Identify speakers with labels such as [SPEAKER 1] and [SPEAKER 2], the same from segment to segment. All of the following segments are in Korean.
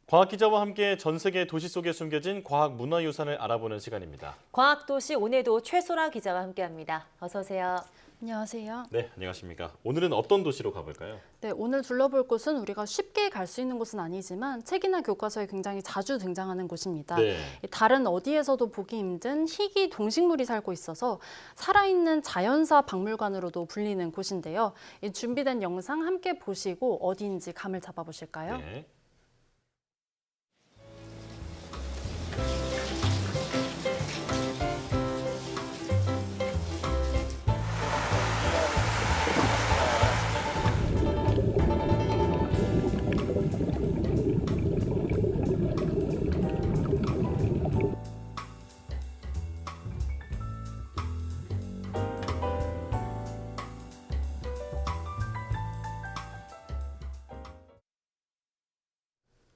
[SPEAKER 1] 과학기자와 함께 전 세계 도시 속에 숨겨진 과학 문화유산을 알아보는 시간입니다.
[SPEAKER 2] 과학도시 오늘도 최소라 기자와 함께합니다. 어서 오세요.
[SPEAKER 3] 안녕하세요.
[SPEAKER 1] 네, 안녕하십니까. 오늘은 어떤 도시로 가볼까요?
[SPEAKER 3] 네, 오늘 둘러볼 곳은 우리가 쉽게 갈 수 있는 곳은 아니지만 책이나 교과서에 굉장히 자주 등장하는 곳입니다.
[SPEAKER 1] 네.
[SPEAKER 3] 다른 어디에서도 보기 힘든 희귀 동식물이 살고 있어서 살아있는 자연사 박물관으로도 불리는 곳인데요. 이 준비된 영상 함께 보시고 어디인지 감을 잡아보실까요?
[SPEAKER 1] 네.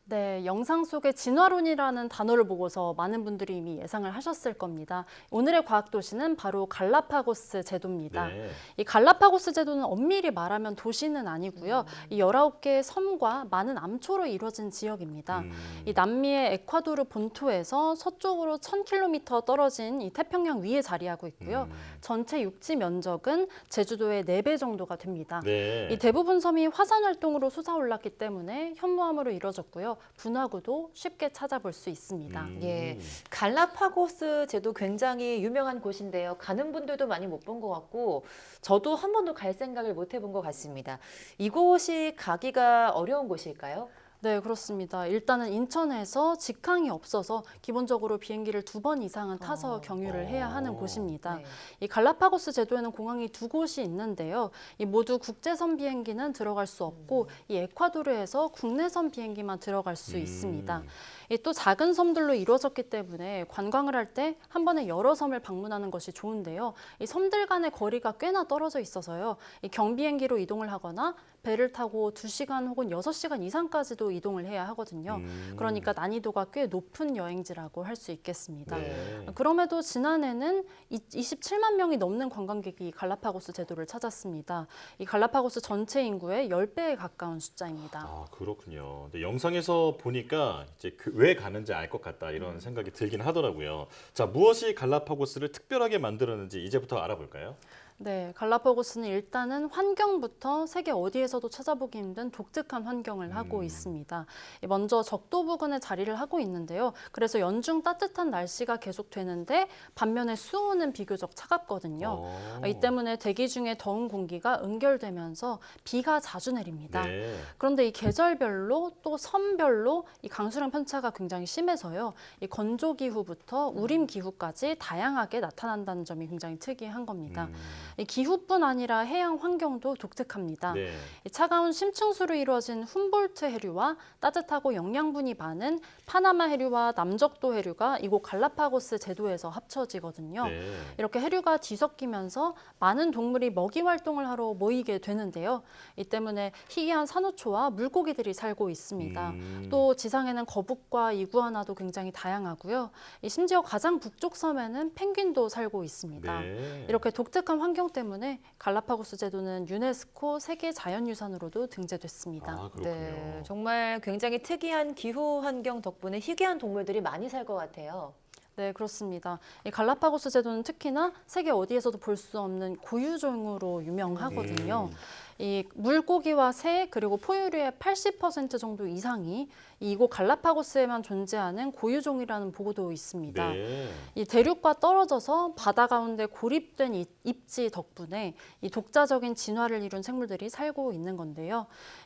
[SPEAKER 3] 네, 영상 속에 진화론이라는 단어를 보고서 많은 분들이 이미 예상을 하셨을 겁니다. 오늘의 과학도시는 바로 갈라파고스 제도입니다.
[SPEAKER 1] 네.
[SPEAKER 3] 이 갈라파고스 제도는 엄밀히 말하면 도시는 아니고요. 이 19개의 섬과 많은 암초로 이루어진 지역입니다. 이 남미의 에콰도르 본토에서 서쪽으로 1000km 떨어진 이 태평양 위에 자리하고 있고요. 전체 육지 면적은 제주도의 4배 정도가 됩니다.
[SPEAKER 1] 네.
[SPEAKER 3] 이 대부분 섬이 화산 활동으로 솟아올랐기 때문에 현무암으로 이루어졌고요. 분화구도 쉽게 찾아볼 수 있습니다.
[SPEAKER 2] 예, 갈라파고스 제도 굉장히 유명한 곳인데요. 가는 분들도 많이 못 본 것 같고 저도 한 번도 갈 생각을 못 해본 것 같습니다. 이곳이 가기가 어려운 곳일까요?
[SPEAKER 3] 네, 그렇습니다. 일단은 인천에서 직항이 없어서 기본적으로 비행기를 2번 이상은 타서 경유를 해야 하는 곳입니다.
[SPEAKER 2] 네.
[SPEAKER 3] 이 갈라파고스 제도에는 공항이 2곳이 있는데요. 이 모두 국제선 비행기는 들어갈 수 없고 이 에콰도르에서 국내선 비행기만 들어갈 수 있습니다. 이 또 작은 섬들로 이루어졌기 때문에 관광을 할 때 한 번에 여러 섬을 방문하는 것이 좋은데요. 이 섬들 간의 거리가 꽤나 떨어져 있어서요. 이 경비행기로 이동을 하거나 배를 타고 2시간 혹은 6시간 이상까지도 이동을 해야 하거든요. 그러니까 난이도가 꽤 높은 여행지라고 할 수 있겠습니다.
[SPEAKER 1] 네.
[SPEAKER 3] 그럼에도 지난해는 27만 명이 넘는 관광객이 갈라파고스 제도를 찾았습니다. 이 갈라파고스 전체 인구의 10배에 가까운 숫자입니다.
[SPEAKER 1] 아, 그렇군요. 근데 영상에서 보니까 이제 왜 가는지 알 것 같다 이런 생각이 들긴 하더라고요. 자, 무엇이 갈라파고스를 특별하게 만들었는지 이제부터 알아볼까요?
[SPEAKER 3] 네, 갈라파고스는 일단은 환경부터 세계 어디에서도 찾아보기 힘든 독특한 환경을 하고 있습니다. 먼저 적도 부근에 자리를 하고 있는데요. 그래서 연중 따뜻한 날씨가 계속되는데 반면에 수온은 비교적 차갑거든요. 이 때문에 대기 중에 더운 공기가 응결되면서 비가 자주 내립니다.
[SPEAKER 1] 네.
[SPEAKER 3] 그런데 이 계절별로 또 섬별로 이 강수량 편차가 굉장히 심해서요. 이 건조 기후부터 우림 기후까지 다양하게 나타난다는 점이 굉장히 특이한 겁니다. 이 기후뿐 아니라 해양 환경도 독특합니다.
[SPEAKER 1] 네.
[SPEAKER 3] 이 차가운 심층수로 이루어진 훔볼트 해류와 따뜻하고 영양분이 많은 파나마 해류와 남적도 해류가 이곳 갈라파고스 제도에서 합쳐지거든요.
[SPEAKER 1] 네.
[SPEAKER 3] 이렇게 해류가 뒤섞이면서 많은 동물이 먹이 활동을 하러 모이게 되는데요. 이 때문에 희귀한 산호초와 물고기들이 살고 있습니다. 또 지상에는 거북과 이구아나도 굉장히 다양하고요. 심지어 가장 북쪽 섬에는 펭귄도 살고 있습니다.
[SPEAKER 1] 네.
[SPEAKER 3] 이렇게 독특한 환경 때문에 갈라파고스 제도는 유네스코 세계 자연유산으로도 등재됐습니다.
[SPEAKER 1] 아, 그렇군요.
[SPEAKER 2] 네, 정말 굉장히 특이한 기후 환경 덕분에 희귀한 동물들이 많이 살 것 같아요.
[SPEAKER 3] 네, 그렇습니다. 이 갈라파고스 제도는 특히나 세계 어디에서도 볼 수 없는 고유종으로 유명하거든요. 이 물고기와 새 그리고 포유류의 80% 정도 이상이 이곳 갈라파고스에만 존재하는 고유종이라는 보고도 있습니다.
[SPEAKER 1] 네.
[SPEAKER 3] 이 대륙과 떨어져서 바다 가운데 고립된 입지 덕분에 이 독자적인 진화를 이룬 생물들이 살고 있는 건데요.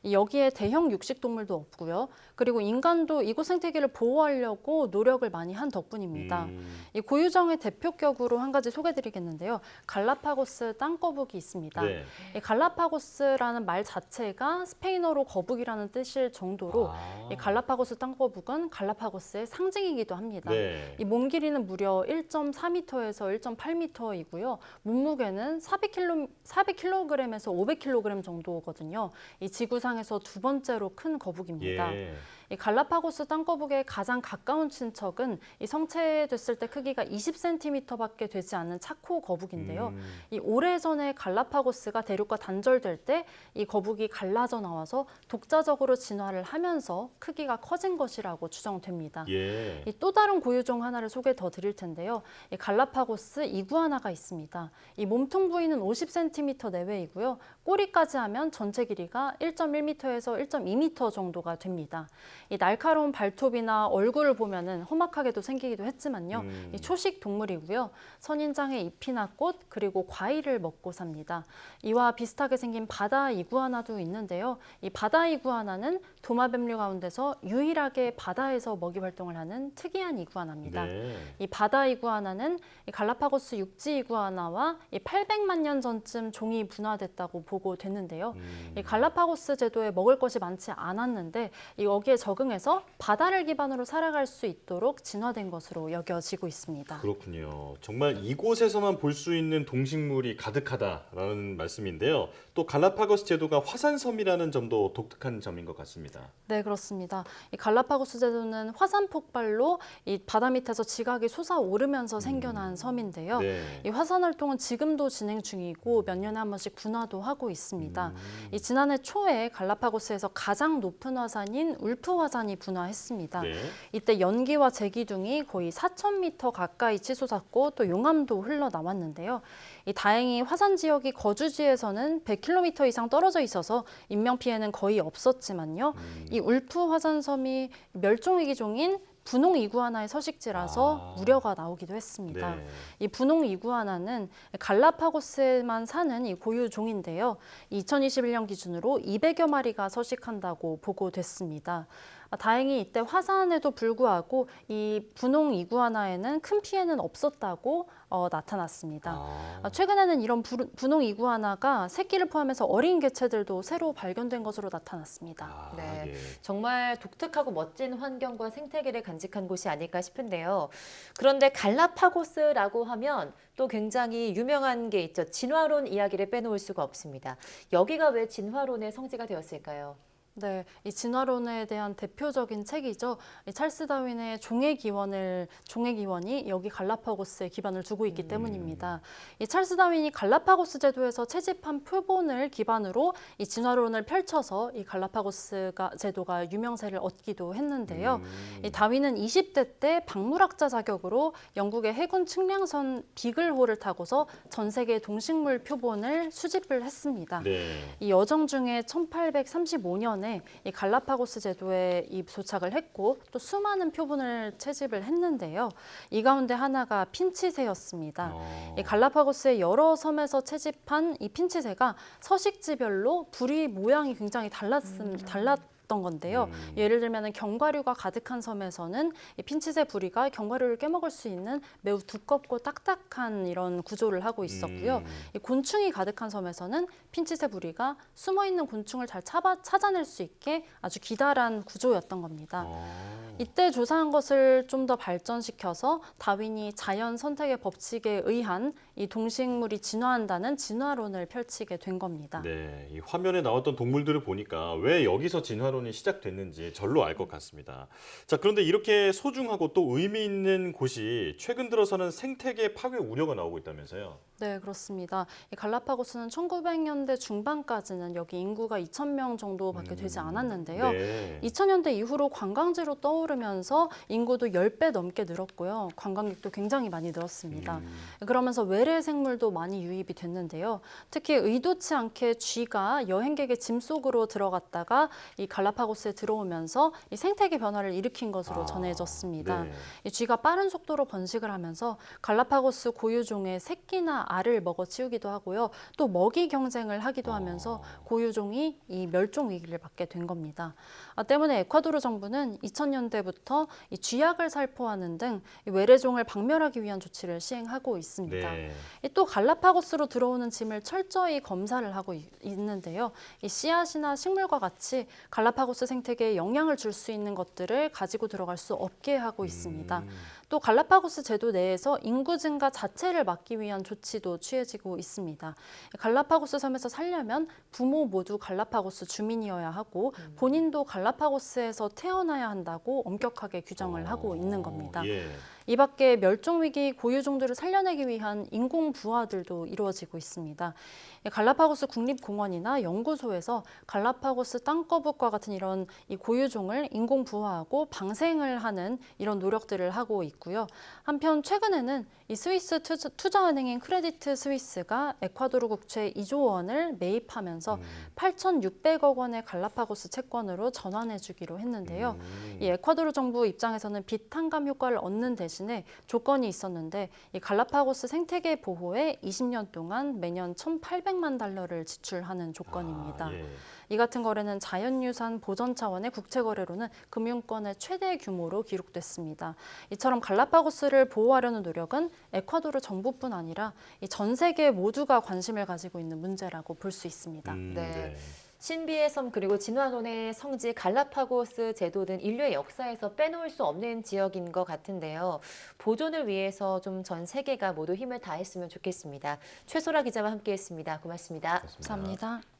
[SPEAKER 3] 여기에 대형 육식동물도 없고요. 그리고 인간도 이곳 생태계를 보호하려고 노력을 많이 한 덕분입니다. 이 고유종의 대표격으로 한 가지 소개드리겠는데요. 갈라파고스 땅거북이 있습니다.
[SPEAKER 1] 네.
[SPEAKER 3] 이 갈라파고스라는 말 자체가 스페인어로 거북이라는 뜻일 정도로 이 갈라파고스 땅거북은 갈라파고스의 상징이기도 합니다.
[SPEAKER 1] 네.
[SPEAKER 3] 이 몸 길이는 무려 1.4m에서 1.8m이고요. 몸무게는 400kg에서 500kg 정도거든요. 이 지구상에서 두 번째로 큰 거북입니다.
[SPEAKER 1] 예.
[SPEAKER 3] 이 갈라파고스 땅거북의 가장 가까운 친척은 이 성체됐을 때 크기가 20cm밖에 되지 않는 차코 거북인데요. 이 오래전에 갈라파고스가 대륙과 단절될 때 이 거북이 갈라져 나와서 독자적으로 진화를 하면서 크기가 커진 것이라고 추정됩니다.
[SPEAKER 1] 예.
[SPEAKER 3] 이 또 다른 고유종 하나를 소개 더 드릴 텐데요. 이 갈라파고스 이구아나가 있습니다. 이 몸통 부위는 50cm 내외이고요. 꼬리까지 하면 전체 길이가 1.1m에서 1.2m 정도가 됩니다. 이 날카로운 발톱이나 얼굴을 보면은 험악하게도 생기기도 했지만요. 이 초식 동물이고요. 선인장의 잎이나 꽃 그리고 과일을 먹고 삽니다. 이와 비슷하게 생긴 바다 이구아나도 있는데요. 이 바다 이구아나는 도마뱀류 가운데서 유일하게 바다에서 먹이 활동을 하는 특이한 이구아나입니다.
[SPEAKER 1] 네.
[SPEAKER 3] 이 바다 이구아나는 이 갈라파고스 육지 이구아나와 이 800만 년 전쯤 종이 분화됐다고 보고됐는데요. 이 갈라파고스 제도에 먹을 것이 많지 않았는데 여기에 적응해서 바다를 기반으로 살아갈 수 있도록 진화된 것으로 여겨지고 있습니다.
[SPEAKER 1] 그렇군요. 정말 이곳에서만 볼 수 있는 동식물이 가득하다라는 말씀인데요. 또 갈라파고스 제도가 화산섬이라는 점도 독특한 점인 것 같습니다.
[SPEAKER 3] 네, 그렇습니다. 이 갈라파고스 제도는 화산 폭발로 이 바다 밑에서 지각이 솟아오르면서 생겨난 섬인데요.
[SPEAKER 1] 네.
[SPEAKER 3] 이 화산 활동은 지금도 진행 중이고 몇 년에 한 번씩 분화도 하고 있습니다. 이 지난해 초에 갈라파고스에서 가장 높은 화산인 울프 화산이 분화했습니다.
[SPEAKER 1] 네.
[SPEAKER 3] 이때 연기와 제기둥이 거의 4,000m 가까이 치솟았고 또 용암도 흘러나왔는데요. 이 다행히 화산 지역이 거주지에서는 100km 이상 떨어져 있어서 인명 피해는 거의 없었지만요. 이 울프 화산섬이 멸종 위기종인 분홍 이구아나의 서식지라서 우려가 나오기도 했습니다.
[SPEAKER 1] 네.
[SPEAKER 3] 이 분홍 이구아나는 갈라파고스에만 사는 이 고유종인데요. 2021년 기준으로 200여 마리가 서식한다고 보고됐습니다. 다행히 이때 화산에도 불구하고 이 분홍 이구아나에는 큰 피해는 없었다고 나타났습니다. 최근에는 이런 분홍 이구아나가 새끼를 포함해서 어린 개체들도 새로 발견된 것으로 나타났습니다.
[SPEAKER 2] 네.
[SPEAKER 1] 예.
[SPEAKER 2] 정말 독특하고 멋진 환경과 생태계를 간직한 곳이 아닐까 싶은데요. 그런데 갈라파고스라고 하면 또 굉장히 유명한 게 있죠. 진화론 이야기를 빼놓을 수가 없습니다. 여기가 왜 진화론의 성지가 되었을까요?
[SPEAKER 3] 네, 이 진화론에 대한 대표적인 책이죠. 이 찰스 다윈의 종의 기원이 여기 갈라파고스에 기반을 두고 있기 때문입니다. 이 찰스 다윈이 갈라파고스 제도에서 채집한 표본을 기반으로 이 진화론을 펼쳐서 이 갈라파고스 제도가 유명세를 얻기도 했는데요. 이 다윈은 20대 때 박물학자 자격으로 영국의 해군 측량선 비글호를 타고서 전 세계 동식물 표본을 수집을 했습니다.
[SPEAKER 1] 네.
[SPEAKER 3] 이 여정 중에 1835년에 이 갈라파고스 제도에 도착을 했고 또 수많은 표본을 채집을 했는데요. 이 가운데 하나가 핀치새였습니다. 이 갈라파고스의 여러 섬에서 채집한 이 핀치새가 서식지별로 부리 모양이 굉장히 달랐던 건데요. 예를 들면 견과류가 가득한 섬에서는 이 핀치새 부리가 견과류를 깨먹을 수 있는 매우 두껍고 딱딱한 이런 구조를 하고 있었고요. 이 곤충이 가득한 섬에서는 핀치새 부리가 숨어있는 곤충을 잘 찾아낼 수 있게 아주 기다란 구조였던 겁니다. 이때 조사한 것을 좀 더 발전시켜서 다윈이 자연 선택의 법칙에 의한 이 동식물이 진화한다는 진화론을 펼치게 된 겁니다.
[SPEAKER 1] 네, 이 화면에 나왔던 동물들을 보니까 왜 여기서 진화론이 시작됐는지 절로 알 것 같습니다. 자, 그런데 이렇게 소중하고 또 의미 있는 곳이 최근 들어서는 생태계 파괴 우려가 나오고 있다면서요?
[SPEAKER 3] 네, 그렇습니다. 이 갈라파고스는 1900년대 중반까지는 여기 인구가 2,000명 정도밖에 되지 않았는데요.
[SPEAKER 1] 네.
[SPEAKER 3] 2000년대 이후로 관광지로 떠오르면서 인구도 10배 넘게 늘었고요. 관광객도 굉장히 많이 늘었습니다. 그러면서 외래 생물도 많이 유입이 됐는데요. 특히 의도치 않게 쥐가 여행객의 짐 속으로 들어갔다가 이 갈라파고스에 들어오면서 이 생태계 변화를 일으킨 것으로 전해졌습니다.
[SPEAKER 1] 네.
[SPEAKER 3] 이 쥐가 빠른 속도로 번식을 하면서 갈라파고스 고유종의 새끼나 알을 먹어치우기도 하고요. 또 먹이 경쟁을 하기도 하면서 고유종이 이 멸종 위기를 맞게 된 겁니다. 때문에 에콰도르 정부는 2000년대부터 이 쥐약을 살포하는 등 이 외래종을 박멸하기 위한 조치를 시행하고 있습니다.
[SPEAKER 1] 네.
[SPEAKER 3] 또 갈라파고스로 들어오는 짐을 철저히 검사를 하고 있는데요. 이 씨앗이나 식물과 같이 갈라파고스 갈라파고스 생태계에 영향을 줄 수 있는 것들을 가지고 들어갈 수 없게 하고 있습니다. 또 갈라파고스 제도 내에서 인구 증가 자체를 막기 위한 조치도 취해지고 있습니다. 갈라파고스 섬에서 살려면 부모 모두 갈라파고스 주민이어야 하고 본인도 갈라파고스에서 태어나야 한다고 엄격하게 규정을 하고 있는 겁니다.
[SPEAKER 1] 예.
[SPEAKER 3] 이 밖에 멸종위기 고유종들을 살려내기 위한 인공 부화들도 이루어지고 있습니다. 갈라파고스 국립공원이나 연구소에서 갈라파고스 땅거북과 같은 이런 이 고유종을 인공 부화하고 방생을 하는 이런 노력들을 하고 있고요. 한편 최근에는 이 스위스 투자은행인 크레디트 스위스가 에콰도르 국채 2조 원을 매입하면서 8,600억 원의 갈라파고스 채권으로 전환해주기로 했는데요. 이 에콰도르 정부 입장에서는 빚 탕감 효과를 얻는 대신에 조건이 있었는데 이 갈라파고스 생태계 보호에 20년 동안 매년 1,800만 달러를 지출하는 조건입니다.
[SPEAKER 1] 예.
[SPEAKER 3] 이 같은 거래는 자연유산 보전 차원의 국채 거래로는 금융권의 최대 규모로 기록됐습니다. 이처럼 갈라파고스를 보호하려는 노력은 에콰도르 정부뿐 아니라 전 세계 모두가 관심을 가지고 있는 문제라고 볼 수 있습니다.
[SPEAKER 2] 네. 신비의 섬 그리고 진화론의 성지 갈라파고스 제도는 인류의 역사에서 빼놓을 수 없는 지역인 것 같은데요. 보존을 위해서 좀 전 세계가 모두 힘을 다했으면 좋겠습니다. 최소라 기자와 함께했습니다. 고맙습니다.
[SPEAKER 3] 감사합니다.